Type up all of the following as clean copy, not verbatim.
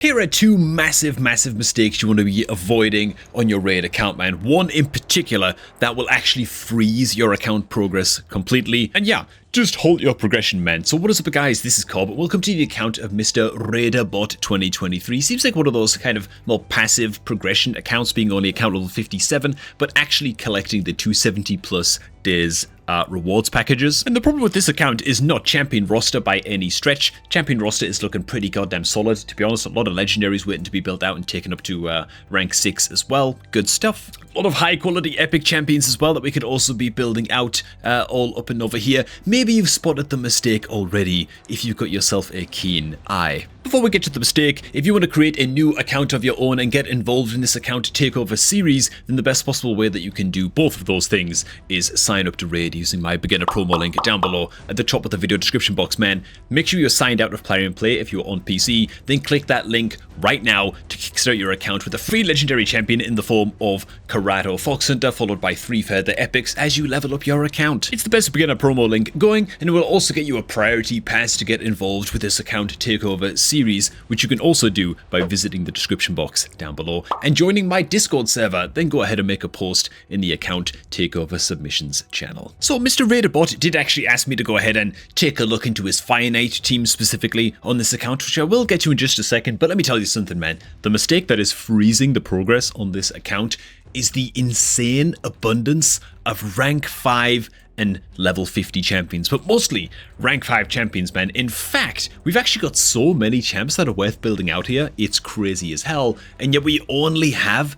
Here are two massive mistakes you want to be avoiding on your raid account, man. One in particular that will actually freeze your account progress completely. And yeah, just halt your progression, man. So what is up, guys? This is Cobb. Welcome to the account of Mr. RaiderBot 2023. Seems like one of those kind of more passive progression accounts, being only account level 57, but actually collecting the 270 plus days rewards packages. And the problem with this account is not champion roster by any stretch. Champion roster is looking pretty goddamn solid, to be honest. A lot of legendaries waiting to be built out and taken up to rank 6 as well. Good stuff. A lot of high quality epic champions as well that we could also be building out all up and over here. Maybe you've spotted the mistake already if you've got yourself a keen eye. Before we get to the mistake, if you want to create a new account of your own and get involved in this account takeover series, then the best possible way that you can do both of those things is sign up to Raid using my beginner promo link down below at the top of the video description box, man. Make sure you're signed out of Plarium Play if you're on PC, then click that link right now to kickstart your account with a free legendary champion in the form of Karato Fox Hunter, followed by 3 further epics as you level up your account. It's the best beginner promo link going, and it will also get you a priority pass to get involved with this account takeover series, which you can also do by visiting the description box down below and joining my Discord server. Then go ahead and make a post in the account takeover submissions channel. So Mr. RaiderBot did actually ask me to go ahead and take a look into his Fire Knight team specifically on this account, which I will get to in just a second. But let me tell you something, man. The mistake that is freezing the progress on this account is the insane abundance of rank 5 and level 50 champions, but mostly rank 5 champions, man. In fact, we've actually got so many champs that are worth building out here. It's crazy as hell, and yet we only have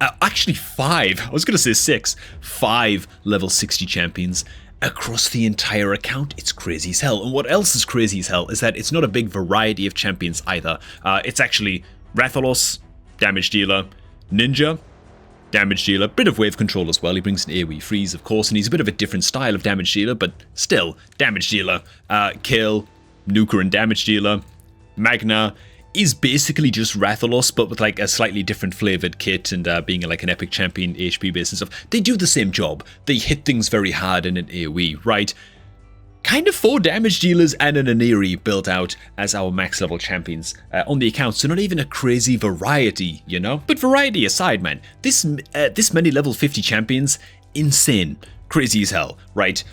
actually 5. I was gonna say 6. 5 level 60 champions across the entire account. It's crazy as hell. And what else is crazy as hell is that it's not a big variety of champions either. It's actually Rathalos, damage dealer, Ninja, damage dealer, bit of wave control as well. He brings an AoE freeze, of course, and he's a bit of a different style of damage dealer, but still damage dealer. Kill, nuker and damage dealer. Magna is basically just Rathalos, but with like a slightly different flavored kit and being like an epic champion HP base and stuff. They do the same job. They hit things very hard in an AoE, right? Kind of 4 damage dealers and an Aniri built out as our max level champions on the account, so not even a crazy variety, you know? But variety aside, man, this many level 50 champions, insane. Crazy as hell, right?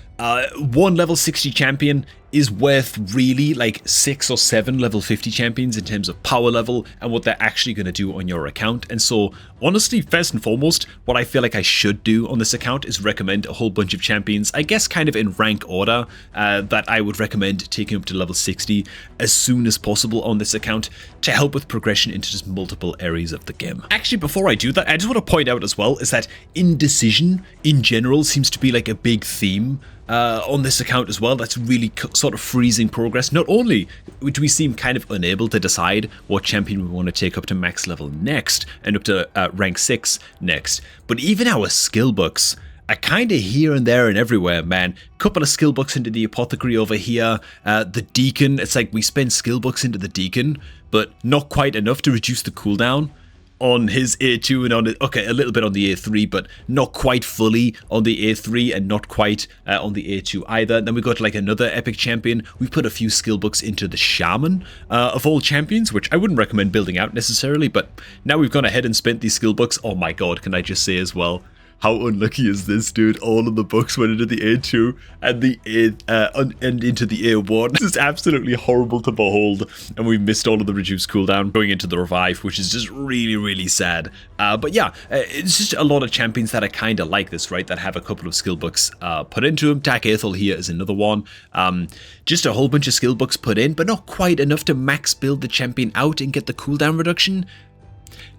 One level 60 champion is worth really like 6 or 7 level 50 champions in terms of power level and what they're actually going to do on your account. And so honestly, first and foremost, what I feel like I should do on this account is recommend a whole bunch of champions, I guess kind of in rank order, that I would recommend taking up to level 60 as soon as possible on this account to help with progression into just multiple areas of the game. Actually, before I do that, I just want to point out as well is that indecision in general seems to be like a big theme on this account as well. That's really sort of freezing progress. Not only do we seem kind of unable to decide what champion we want to take up to max level next and up to rank 6 next, but even our skill books are kind of here and there and everywhere, man. Couple of skill books into the apothecary over here. The deacon, it's like we spend skill books into the deacon, but not quite enough to reduce the cooldown on his A2 and on it, okay, a little bit on the A3, but not quite fully on the A3 and not quite on the A2 either. Then we got like another epic champion. We put a few skill books into the shaman of all champions, which I wouldn't recommend building out necessarily, but now we've gone ahead and spent these skill books. Oh my god, can I just say as well, how unlucky is this, dude? All of the books went into the A2 and the and into the A1. This is absolutely horrible to behold, and we've missed all of the reduced cooldown going into the revive, which is just really sad. But yeah, it's just a lot of champions that are kind of like this, right? That have a couple of skill books put into them. Takeover here is another one. Just a whole bunch of skill books put in, but not quite enough to max build the champion out and get the cooldown reduction.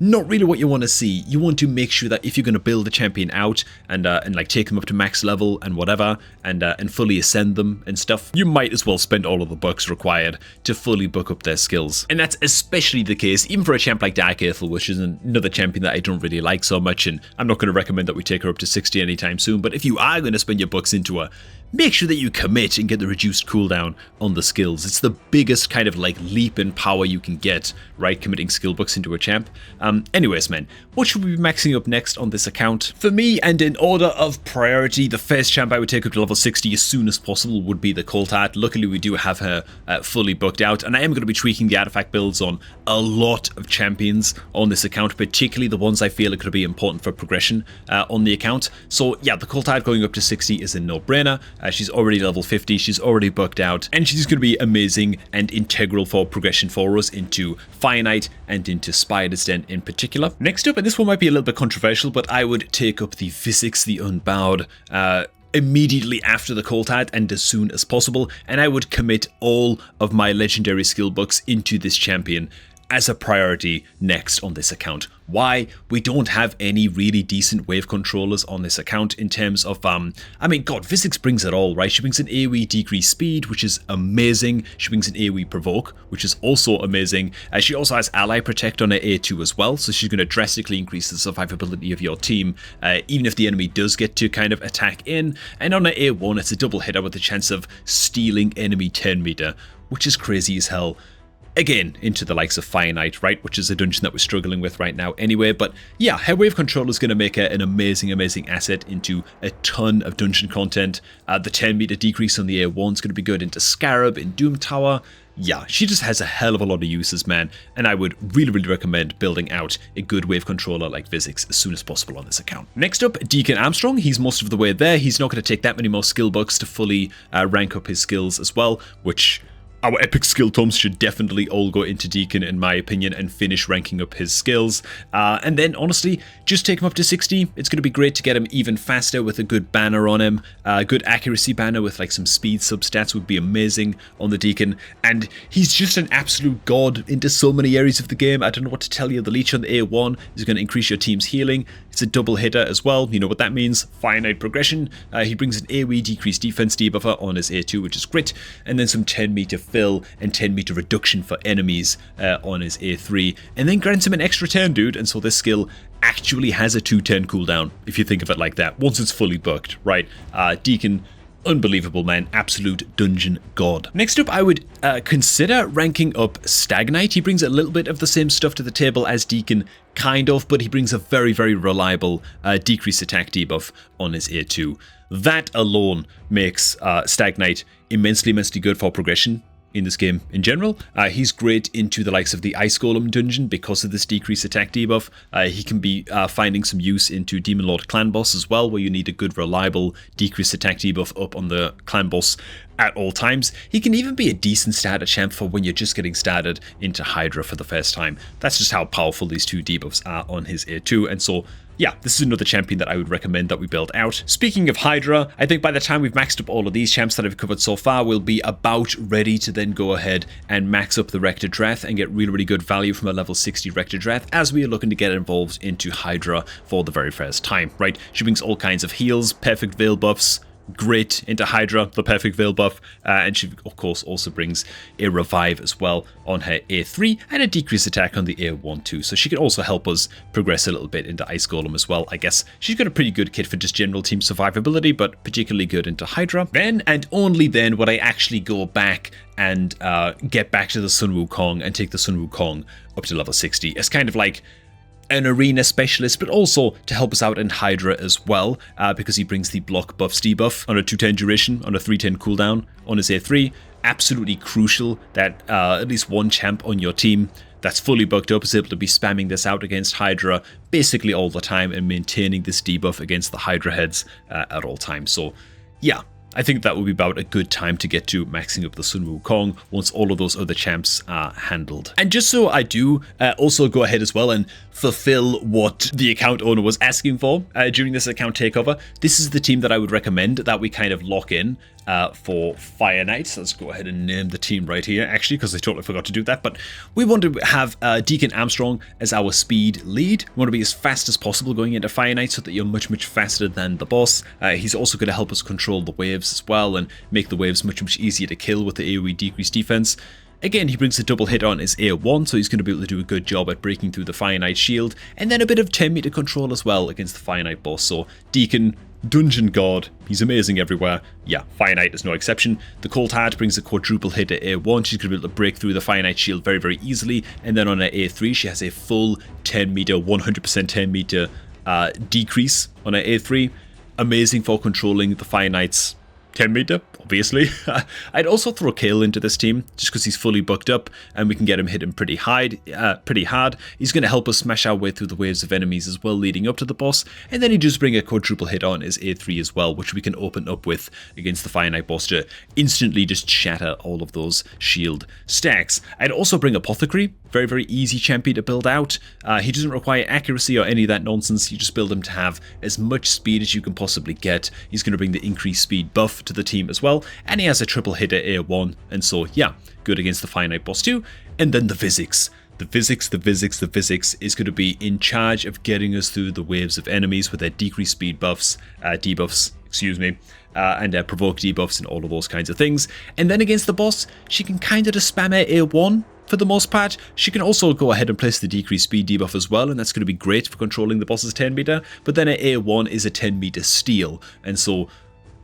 Not really what you want to see. You want to make sure that if you're going to build the champion out and like take them up to max level and whatever and fully ascend them and stuff, you might as well spend all of the bucks required to fully book up their skills. And that's especially the case even for a champ like Takeover, which is another champion that I don't really like so much, and I'm not going to recommend that we take her up to 60 anytime soon. But if you are going to spend your bucks into her, make sure that you commit and get the reduced cooldown on the skills. It's the biggest kind of like leap in power you can get, right? Committing skill books into a champ. Anyways, man, what should we be maxing up next on this account? For me, and in order of priority, the first champ I would take up to level 60 as soon as possible would be the Coltart. Luckily, we do have her fully booked out, and I am going to be tweaking the artifact builds on a lot of champions on this account, particularly the ones I feel are going to be important for progression on the account. So yeah, the Coltart going up to 60 is a no-brainer. She's already level 50, she's already booked out, and she's going to be amazing and integral for progression for us into Fire Knight and into Spider's Den in particular. Next up, and this one might be a little bit controversial, but I would take up the Visix the Unbowed immediately after the Coltart and as soon as possible, and I would commit all of my legendary skill books into this champion as a priority next on this account. Why? We don't have any really decent wave controllers on this account in terms of, I mean, God, Visix brings it all, right? She brings an AoE decrease speed, which is amazing. She brings an AoE provoke, which is also amazing. She also has ally protect on her A2 as well, so she's going to drastically increase the survivability of your team, even if the enemy does get to kind of attack in. And on her A1, it's a double hitter with the chance of stealing enemy 10 meter, which is crazy as hell. Again, into the likes of Fire Knight, right, which is a dungeon that we're struggling with right now anyway. But yeah, her wave control is going to make her an amazing, amazing asset into a ton of dungeon content. The 10 meter decrease on the A1 is going to be good into Scarab, in Doom Tower. Yeah, she just has a hell of a lot of uses, man, and I would really, really recommend building out a good wave controller like Visix as soon as possible on this account. Next up, Deacon Armstrong. He's most of the way there. He's not going to take that many more skill books to fully rank up his skills as well, which our epic skill tomes should definitely all go into Deacon, in my opinion, and finish ranking up his skills. And then, honestly, just take him up to 60. It's going to be great to get him even faster with a good banner on him. A good accuracy banner with like some speed substats would be amazing on the Deacon. And he's just an absolute god into so many areas of the game. I don't know what to tell you. The leech on the A1 is going to increase your team's healing. It's a double hitter as well. You know what that means. Finite progression. He brings an AoE decreased defense debuffer on his A2, which is great. And then some 10 meter fill and 10 meter reduction for enemies on his A3, and then grants him an extra turn, dude. And so this skill actually has a 2-turn cooldown if you think of it like that once it's fully booked, right? Deacon, unbelievable, man. Absolute dungeon god. Next up, I would consider ranking up Stag Knight. He brings a little bit of the same stuff to the table as Deacon, kind of, but he brings a very, very reliable decreased attack debuff on his A2. That alone makes Stag Knight immensely, immensely good for progression in this game in general. He's great into the likes of the Ice Golem dungeon because of this decreased attack debuff. He can be finding some use into Demon Lord Clan Boss as well, where you need a good reliable decreased attack debuff up on the Clan Boss at all times. He can even be a decent starter champ for when you're just getting started into Hydra for the first time. That's just how powerful these two debuffs are on his A2, and so yeah, this is another champion that I would recommend that we build out. Speaking of Hydra, I think by the time we've maxed up all of these champs that I've covered so far, we'll be about ready to then go ahead and max up the Rector Drath and get really, really good value from a level 60 Rector Drath as we are looking to get involved into Hydra for the very first time, right? She brings all kinds of heals, perfect veil buffs, great into Hydra, the perfect veil buff, and she of course also brings a revive as well on her A3 and a decreased attack on the A1 too, so she can also help us progress a little bit into Ice Golem as well. I guess she's got a pretty good kit for just general team survivability, but particularly good into Hydra. Then and only then would I actually go back and get back to the Sun Wukong and take the Sun Wukong up to level 60 as kind of like an arena specialist, but also to help us out in Hydra as well, because he brings the block buffs debuff on a 2-turn duration, on a 3-turn cooldown on his A3. Absolutely crucial that at least one champ on your team that's fully booked up is able to be spamming this out against Hydra basically all the time and maintaining this debuff against the Hydra heads at all times. So yeah, I think that would be about a good time to get to maxing up the Sun Wukong once all of those other champs are handled. And just so I do also go ahead as well and fulfill what the account owner was asking for during this account takeover, this is the team that I would recommend that we kind of lock in for Fire Knight. Let's go ahead and name the team right here, actually, because I totally forgot to do that. But we want to have Deacon Armstrong as our speed lead. We want to be as fast as possible going into Fire Knight so that you're much, much faster than the boss. He's also going to help us control the waves as well and make the waves much, much easier to kill with the AoE decreased defense. Again, he brings a double hit on his A1, so he's going to be able to do a good job at breaking through the Fire Knight shield, and then a bit of 10 meter control as well against the Fire Knight boss. So Deacon, Dungeon God, he's amazing everywhere. Yeah, Fire Knight is no exception. The Cold Heart brings a quadruple hit at A1. She's going to be able to break through the Fire Knight shield very, very easily. And then on her A3, she has a full 10 meter, 100% 10 meter decrease on her A3. Amazing for controlling the Fire Knight's 10 meter, obviously. I'd also throw Kale into this team just because he's fully booked up and we can get him hitting pretty hard. He's going to help us smash our way through the waves of enemies as well leading up to the boss. And then he does bring a quadruple hit on his A3 as well, which we can open up with against the Fire Knight boss to instantly just shatter all of those shield stacks. I'd also bring Apothecary. Very, very easy champion to build out. He doesn't require accuracy or any of that nonsense. You just build him to have as much speed as you can possibly get. He's going to bring the increased speed buff to the team as well. And he has a triple hit at A1. And so, yeah, good against the Fire Knight boss too. And then the physics. The physics is going to be in charge of getting us through the waves of enemies with their decreased speed buffs, debuffs, excuse me, and provoke debuffs and all of those kinds of things. And then against the boss, she can kind of just spam her A1 for the most part. She can also go ahead and place the decreased speed debuff as well, and that's going to be great for controlling the boss's 10 meter. But then her A1 is a 10 meter steal, and so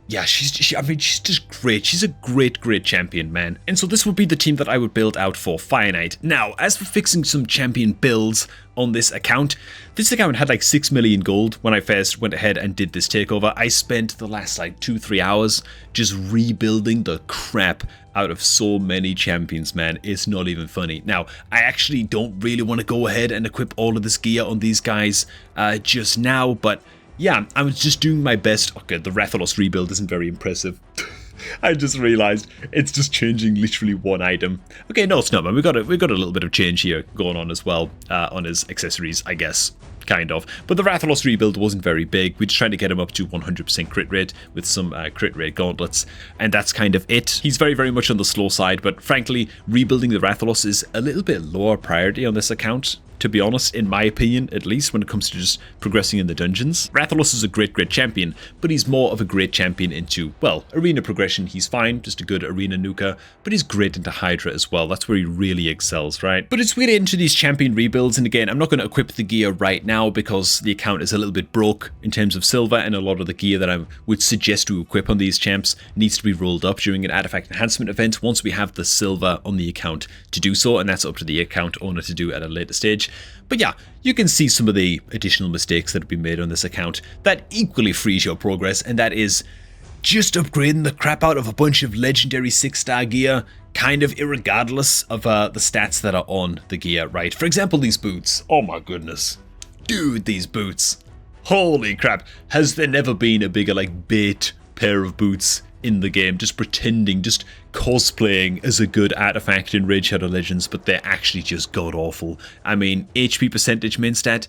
yeah, she's just great. She's a great champion, man. And so this would be the team that I would build out for Fire Knight. Now, as for fixing some champion builds on this account had like 6 million gold when I first went ahead and did this takeover. I spent the last like 2-3 hours just rebuilding the crap out of so many champions, man. It's not even funny. Now, I actually don't really want to go ahead and equip all of this gear on these guys just now, but yeah, I was just doing my best. Okay, the Rathalos rebuild isn't very impressive. I just realized it's just changing literally one item. Okay, no, it's not, man. We got a little bit of change here going on as well on his accessories, I guess. Kind of. But the Rathalos rebuild wasn't very big. We're just trying to get him up to 100% crit rate with some crit rate gauntlets. And that's kind of it. He's very, very much on the slow side. But frankly, rebuilding the Rathalos is a little bit lower priority on this account, to be honest, in my opinion, at least when it comes to just progressing in the dungeons. Rathalos is a great champion, but he's more of a great champion into, well, arena progression. He's fine, just a good arena nuker, but he's great into Hydra as well. That's where he really excels, right? But it's really into these champion rebuilds, and again, I'm not going to equip the gear right now because the account is a little bit broke in terms of silver, and a lot of the gear that I would suggest to equip on these champs needs to be rolled up during an artifact enhancement event once we have the silver on the account to do so, and that's up to the account owner to do at a later stage. But yeah, you can see some of the additional mistakes that have been made on this account that equally frees your progress, and that is just upgrading the crap out of a bunch of legendary 6-star gear, kind of irregardless of the stats that are on the gear, right? For example, these boots. Oh my goodness. Dude, these boots. Holy crap. Has there never been a bigger, like, bait pair of boots in the game, just pretending, just cosplaying as a good artifact in Raid Shadow Legends, but they're actually just god-awful. I mean, HP percentage main stat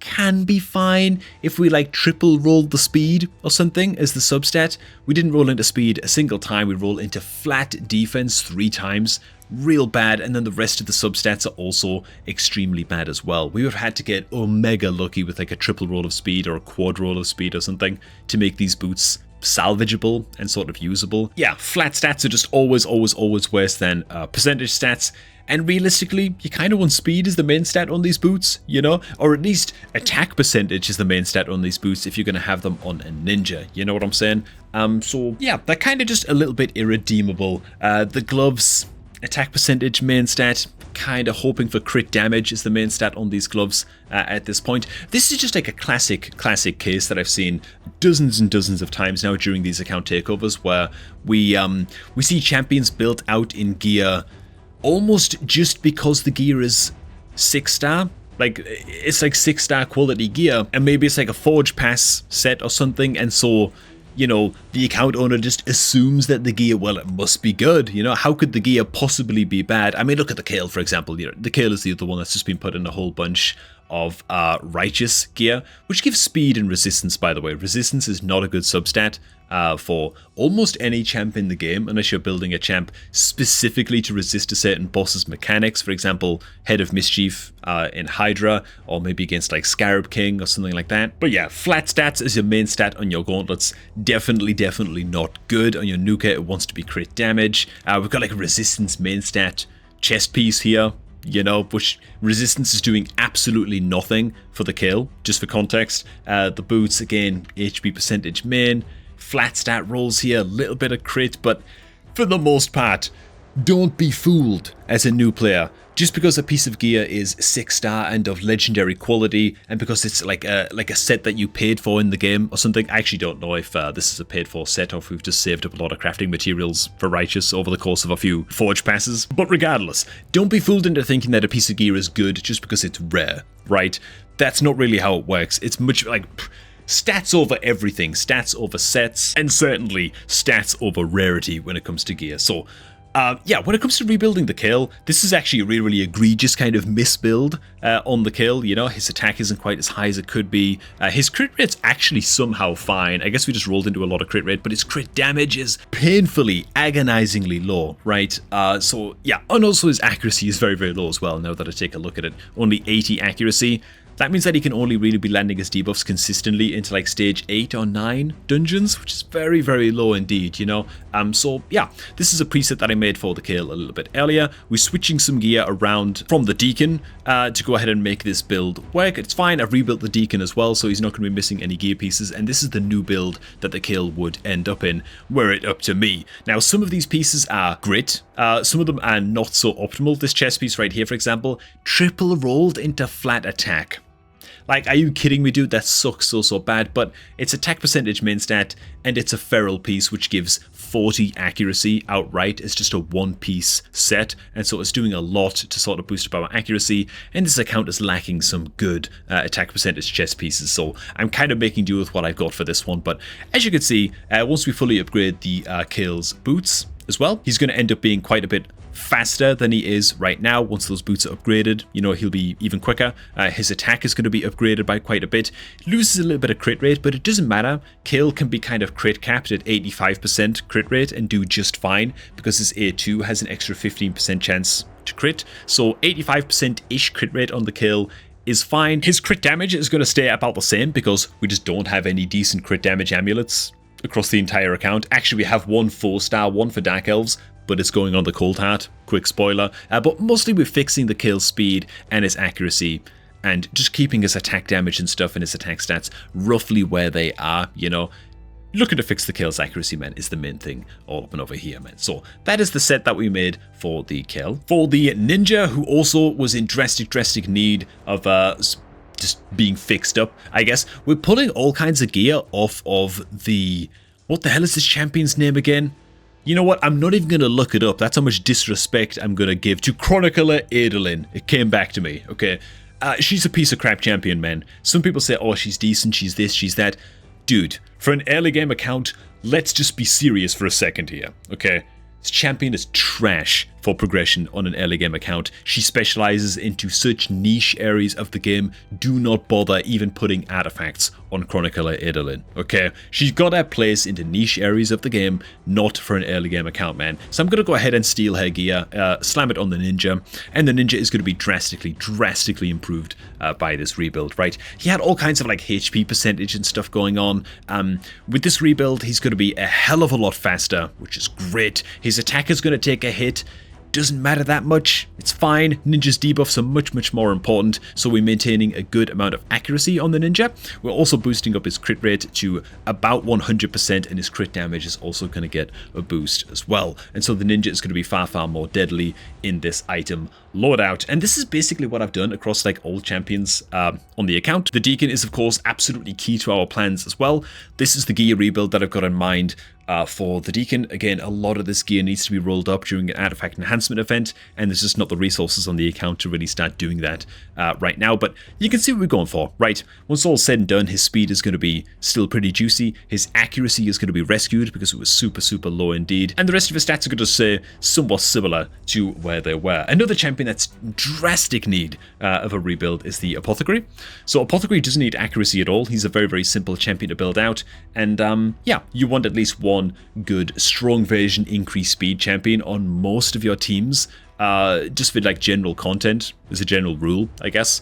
can be fine if we like triple rolled the speed or something as the substat. We didn't roll into speed a single time, we roll into flat defense 3 times. Real bad, and then the rest of the substats are also extremely bad as well. We would have had to get omega lucky with like a triple roll of speed or a quad roll of speed or something to make these boots salvageable and sort of usable. Yeah, flat stats are just always worse than percentage stats. And realistically, you kind of want speed as the main stat on these boots, you know? Or at least attack percentage is the main stat on these boots if you're going to have them on a ninja, you know what I'm saying? So yeah, they're kind of just a little bit irredeemable. The gloves, attack percentage main stat, kind of hoping for crit damage is the main stat on these gloves at this point. This is just like a classic case that I've seen dozens and dozens of times now during these account takeovers, where we see champions built out in gear almost just because the gear is 6-star. Like, it's like 6-star quality gear, and maybe it's like a Forge Pass set or something, and so, you know, the account owner just assumes that the gear, well, it must be good, you know? How could the gear possibly be bad? I mean, look at the Kale, for example. You know, the Kale is the other one that's just been put in a whole bunch of righteous gear, which gives speed and resistance, by the way. Resistance is not a good substat for almost any champ in the game, unless you're building a champ specifically to resist a certain boss's mechanics. For example, Head of Mischief in Hydra, or maybe against like Scarab King or something like that. But yeah, flat stats as your main stat on your gauntlets, definitely not good. On your Nuka, it wants to be crit damage. We've got like a resistance main stat chest piece here. you know, which resistance is doing absolutely nothing for the kill, just for context. The boots, again, HP percentage main, flat stat rolls here, a little bit of crit, but for the most part, don't be fooled as a new player. Just because a piece of gear is 6-star and of legendary quality, and because it's like a set that you paid for in the game or something. I actually don't know if this is a paid for set or if we've just saved up a lot of crafting materials for Righteous over the course of a few forge passes. But regardless, don't be fooled into thinking that a piece of gear is good just because it's rare, right? That's not really how it works. It's much like stats over everything, stats over sets, and certainly stats over rarity when it comes to gear. So yeah, when it comes to rebuilding the kill, this is actually a really, really egregious kind of misbuild on the kill. You know, his attack isn't quite as high as it could be. His crit rate's actually somehow fine. I guess we just rolled into a lot of crit rate, but his crit damage is painfully, agonizingly low, right? So yeah, and also his accuracy is very, very low as well, now that I take a look at it. Only 80 accuracy. That means that he can only really be landing his debuffs consistently into like stage 8 or 9 dungeons, which is very, very low indeed, you know. So yeah, this is a preset that I made for the kill a little bit earlier. We're switching some gear around from the Deacon to go ahead and make this build work. It's fine, I've rebuilt the Deacon as well, so he's not going to be missing any gear pieces, and this is the new build that the kill would end up in, were it up to me. Now, some of these pieces are grit, some of them are not so optimal. This chest piece right here, for example, triple rolled into flat attack. Like, are you kidding me, dude? That sucks so bad, but it's attack percentage main stat, and it's a feral piece, which gives 40 accuracy outright. It's just a one-piece set, and so it's doing a lot to sort of boost up our accuracy, and this account is lacking some good attack percentage chest pieces, so I'm kind of making do with what I've got for this one. But as you can see, once we fully upgrade the Kill's boots as well, he's going to end up being quite a bit faster than he is right now. Once those boots are upgraded, you know, he'll be even quicker. His attack is going to be upgraded by quite a bit. Loses a little bit of crit rate, but it doesn't matter. Kill can be kind of crit capped at 85% crit rate and do just fine, because his A2 has an extra 15% chance to crit. So 85%-ish crit rate on the kill is fine. His crit damage is going to stay about the same, because we just don't have any decent crit damage amulets across the entire account. Actually, we have one 4-star, one for Dark Elves, but it's going on the Cold Heart. Quick spoiler. But mostly we're fixing the kill speed and his accuracy, and just keeping his attack damage and stuff and his attack stats roughly where they are, you know. Looking to fix the kill's accuracy, man, is the main thing all up and over here, man. So that is the set that we made for the kill. For the ninja, who also was in drastic need of just being fixed up, I guess, we're pulling all kinds of gear off of the... What the hell is this champion's name again? You know what? I'm not even going to look it up. That's how much disrespect I'm going to give to Chronicler Adolin. It came back to me, okay? She's a piece of crap champion, man. Some people say, oh, she's decent, she's this, she's that. Dude, for an early game account, let's just be serious for a second here, okay? This champion is trash for progression on an early game account. She specializes into such niche areas of the game. Do not bother even putting artifacts on Chronicler Adolin, okay? She's got her place into niche areas of the game, not for an early game account, man. So I'm going to go ahead and steal her gear, slam it on the ninja, and the ninja is going to be drastically improved by this rebuild, right? He had all kinds of like HP percentage and stuff going on. With this rebuild, he's going to be a hell of a lot faster, which is great. His attack is going to take a hit. Doesn't matter that much, it's fine. Ninja's debuffs are much more important, so we're maintaining a good amount of accuracy on the ninja. We're also boosting up his crit rate to about 100%, and his crit damage is also going to get a boost as well. And so the ninja is going to be far more deadly in this item loadout. And this is basically what I've done across like all champions on the account. The Deacon is of course absolutely key to our plans as well. This is the gear rebuild that I've got in mind for the Deacon. Again, a lot of this gear needs to be rolled up during an artifact enhancement event, and there's just not the resources on the account to really start doing that right now. But you can see what we're going for, right? Once all's said and done, his speed is going to be still pretty juicy. His accuracy is going to be rescued because it was super low indeed. And the rest of his stats are going to stay somewhat similar to where they were. Another champion that's drastic need of a rebuild is the Apothecary. So Apothecary doesn't need accuracy at all. He's a very simple champion to build out. And yeah, you want at least one good strong version increased speed champion on most of your teams, just for like general content as a general rule, I guess,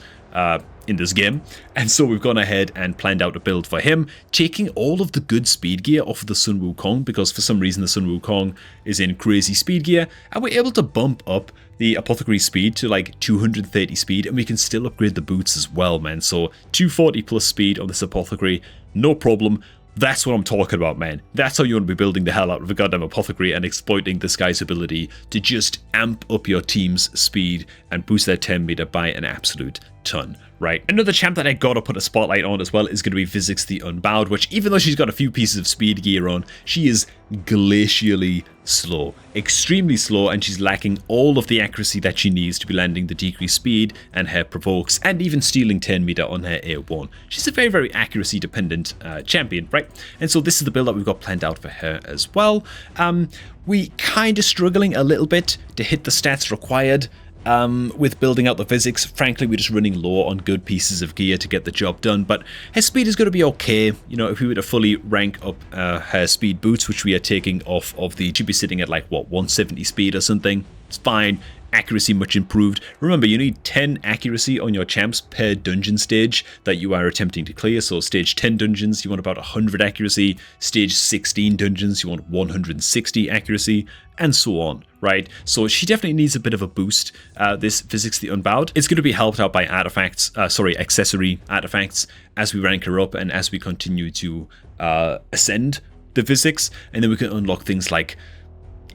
in this game. And so we've gone ahead and planned out a build for him, taking all of the good speed gear off of the Sun Wukong, because for some reason the Sun Wukong is in crazy speed gear, and we're able to bump up the apothecary speed to like 230 speed, and we can still upgrade the boots as well, man. So 240 plus speed on this apothecary, no problem. That's what I'm talking about, man. That's how you want to be building the hell out of a goddamn apothecary and exploiting this guy's ability to just amp up your team's speed and boost their 10 meter by an absolute ton, right? Another champ that I gotta put a spotlight on as well is going to be Vizix the Unbowed, which even though she's got a few pieces of speed gear on, she is glacially slow, extremely slow, and she's lacking all of the accuracy that she needs to be landing the decreased speed and her provokes and even stealing 10 meter on her A1. She's a very, very accuracy dependent champion, right? And so this is the build that we've got planned out for her as well. We kind of struggling a little bit to hit the stats required with building out the Vizix. Frankly, we're just running low on good pieces of gear to get the job done, but her speed is going to be okay. You know, if we were to fully rank up her speed boots, which we are taking off of the, she'd be sitting at like, what, 170 speed or something. It's fine. Accuracy much improved. Remember, you need 10 accuracy on your champs per dungeon stage that you are attempting to clear. So stage 10 dungeons, you want about 100 accuracy. Stage 16 dungeons, you want 160 accuracy, and so on, right? So she definitely needs a bit of a boost, this Vizix the Unbowed. It's going to be helped out by artifacts, accessory artifacts as we rank her up and as we continue to ascend the Vizix, and then we can unlock things like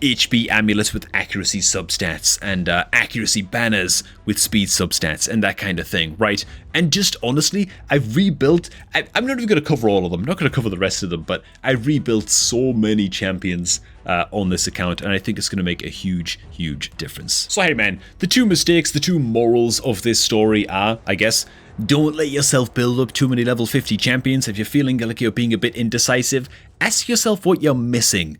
HP amulets with accuracy substats and accuracy banners with speed substats and that kind of thing, right? And just honestly, I've rebuilt, I'm not even going to cover all of them, I'm not going to cover the rest of them, but I rebuilt so many champions on this account, and I think it's going to make a huge, huge difference. So hey man, the two mistakes, the two morals of this story are, I guess, don't let yourself build up too many level 50 champions. If you're feeling like you're being a bit indecisive, ask yourself what you're missing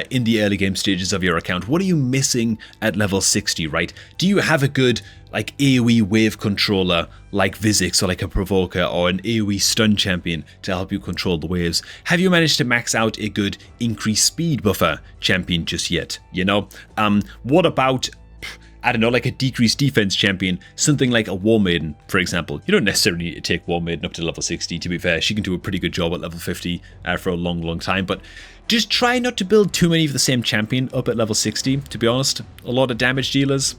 in the early game stages of your account. What are you missing at level 60, right? Do you have a good like AoE wave controller like Vizix or like a Provoker or an AoE stun champion to help you control the waves? Have you managed to max out a good increased speed buffer champion just yet? You know, what about, I don't know, like a decreased defense champion, something like a War Maiden, for example. You don't necessarily need to take War Maiden up to level 60, to be fair. She can do a pretty good job at level 50 for a long, long time, but just try not to build too many of the same champion up at level 60, to be honest. A lot of damage dealers,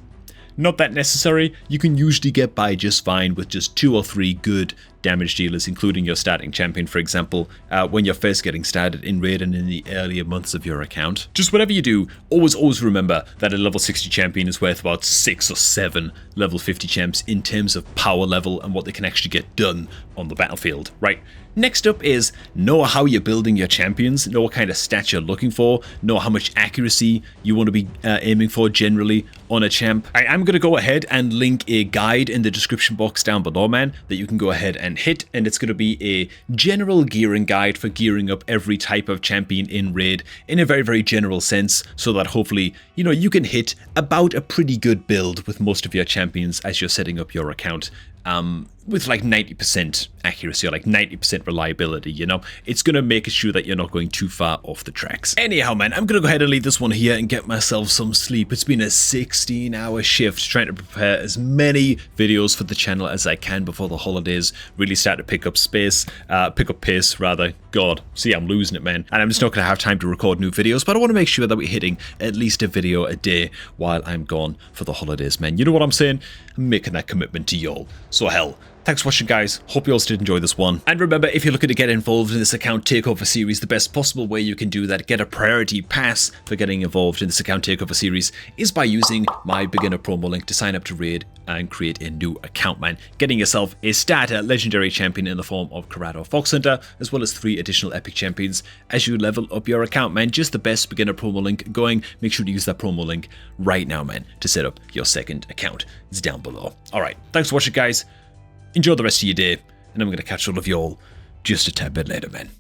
not that necessary. You can usually get by just fine with just 2 or 3 good damage dealers, including your starting champion, for example, when you're first getting started in raid and in the earlier months of your account. Just whatever you do, always remember that a level 60 champion is worth about 6 or 7 level 50 champs in terms of power level and what they can actually get done on the battlefield, right? Next up is know how you're building your champions, know what kind of stats you're looking for, know how much accuracy you want to be aiming for generally on a champ. I am going to go ahead and link a guide in the description box down below, man, that you can go ahead and hit, and it's going to be a general gearing guide for gearing up every type of champion in raid in a very, very general sense, so that hopefully, you know, you can hit about a pretty good build with most of your champions as you're setting up your account. With like 90% accuracy or like 90% reliability, you know, it's going to make sure that you're not going too far off the tracks. Anyhow, man, I'm going to go ahead and leave this one here and get myself some sleep. It's been a 16-hour shift trying to prepare as many videos for the channel as I can before the holidays really start to pick up pace rather. God, see, I'm losing it, man. And I'm just not going to have time to record new videos, but I want to make sure that we're hitting at least a video a day while I'm gone for the holidays, man. You know what I'm saying? I'm making that commitment to y'all. So hell, thanks for watching, guys. Hope you all did enjoy this one. And remember, if you're looking to get involved in this account takeover series, the best possible way you can do that, get a priority pass for getting involved in this account takeover series, is by using my beginner promo link to sign up to raid and create a new account, man. Getting yourself a starter legendary champion in the form of Corrado Foxhunter, as well as 3 additional epic champions as you level up your account, man. Just the best beginner promo link going. Make sure to use that promo link right now, man, to set up your second account. It's down below. All right, thanks for watching, guys. Enjoy the rest of your day, and I'm going to catch all of y'all just a tad bit later, man.